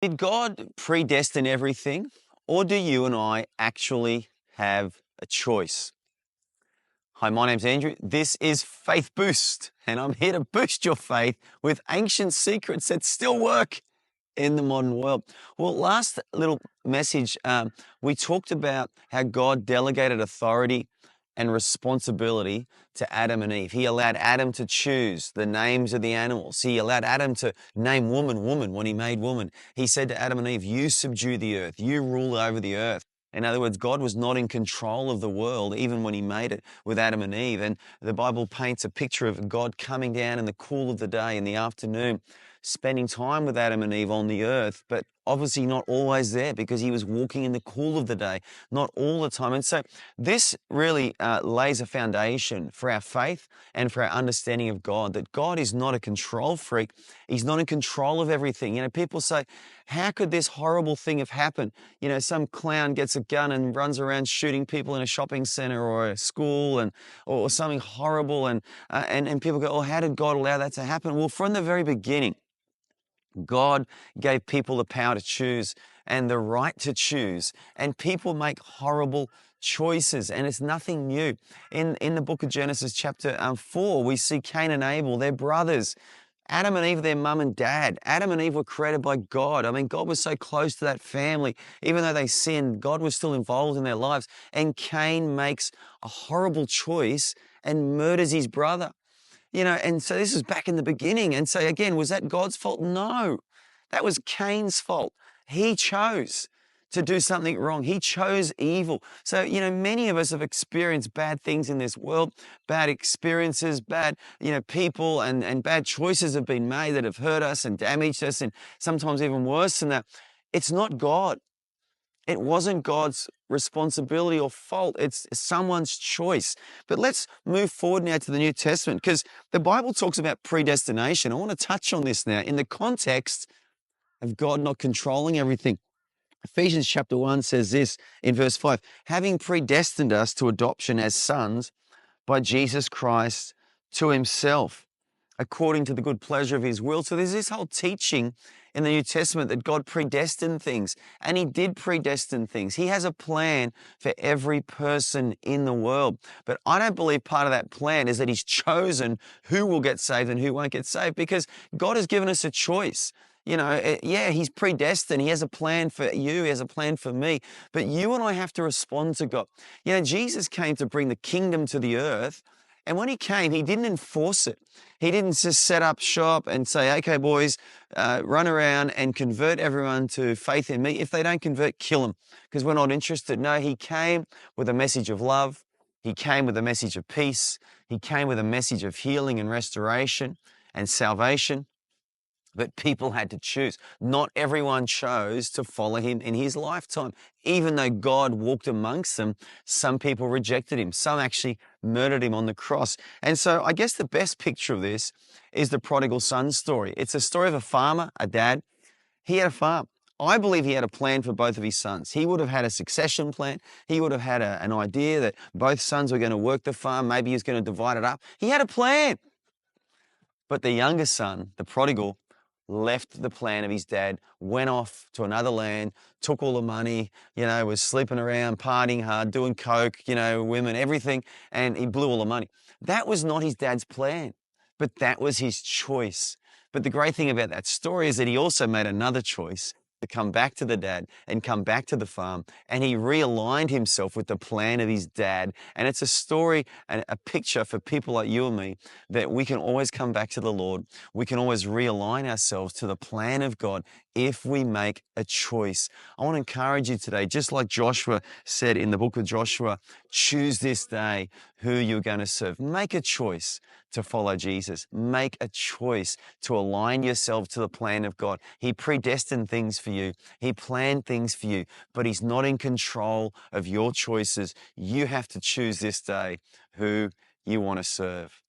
Did God predestine everything, or do you and I actually have a choice? Hi, my name's Andrew. This is Faith Boost, and I'm here to boost your faith with ancient secrets that still work in the modern world. Well, last little message, we talked about how God delegated authority and responsibility to Adam and Eve. He allowed Adam to choose the names of the animals. He allowed Adam to name woman, woman when he made woman. He said to Adam and Eve, you subdue the earth, you rule over the earth. In other words, God was not in control of the world even when he made it with Adam and Eve. And the Bible paints a picture of God coming down in the cool of the day, in the afternoon, spending time with Adam and Eve on the earth, but obviously not always there because he was walking in the cool of the day, not all the time. And so this really lays a foundation for our faith and for our understanding of God, that God is not a control freak. He's not in control of everything. You know, people say, how could this horrible thing have happened? You know, some clown gets a gun and runs around shooting people in a shopping center or a school or something horrible. And people go, oh, how did God allow that to happen? Well, from the very beginning, God gave people the power to choose and the right to choose, and people make horrible choices, and it's nothing new. In the book of Genesis chapter 4, we see Cain and Abel, their brothers. Adam and Eve, their mum and dad. Adam and Eve were created by God. I mean, God was so close to that family. Even though they sinned, God was still involved in their lives. And Cain makes a horrible choice and murders his brother. You know, and so this is back in the beginning. And so again, was that God's fault? No, that was Cain's fault. He chose to do something wrong. He chose evil. So, you know, many of us have experienced bad things in this world, bad experiences, bad, people and bad choices have been made that have hurt us and damaged us, and sometimes even worse than that. It's not God. It wasn't God's responsibility or fault. It's someone's choice. But let's move forward now to the New Testament, because the Bible talks about predestination. I want to touch on this now in the context of God not controlling everything. Ephesians chapter 1 says this in verse 5, having predestined us to adoption as sons by Jesus Christ to himself, according to the good pleasure of his will. So there's this whole teaching in the New Testament that God predestined things, and he did predestine things. He has a plan for every person in the world. But I don't believe part of that plan is that he's chosen who will get saved and who won't get saved, because God has given us a choice. You know, yeah, he's predestined. He has a plan for you. He has a plan for me. But you and I have to respond to God. You know, Jesus came to bring the kingdom to the earth. And when he came, he didn't enforce it. He didn't just set up shop and say, okay, boys, run around and convert everyone to faith in me. If they don't convert, kill them, because we're not interested. No, he came with a message of love. He came with a message of peace. He came with a message of healing and restoration and salvation. But people had to choose. Not everyone chose to follow him in his lifetime. Even though God walked amongst them, some people rejected him. Some actually murdered him on the cross. And so I guess the best picture of this is the prodigal son story. It's a story of a farmer, a dad. He had a farm. I believe he had a plan for both of his sons. He would have had a succession plan. He would have had an idea that both sons were going to work the farm. Maybe he was going to divide it up. He had a plan. But the younger son, the prodigal, left the plan of his dad, went off to another land, took all the money, was sleeping around, partying hard, doing coke, women, everything, and he blew all the money. That was not his dad's plan, but that was his choice. But the great thing about that story is that he also made another choice to come back to the dad and come back to the farm, and he realigned himself with the plan of his dad. And it's a story and a picture for people like you and me that we can always come back to the Lord. We can always realign ourselves to the plan of God if we make a choice. I want to encourage you today, just like Joshua said in the book of Joshua, choose this day who you're going to serve. Make a choice to follow Jesus. Make a choice to align yourself to the plan of God. He predestined things for you. He planned things for you, but he's not in control of your choices. You have to choose this day who you want to serve.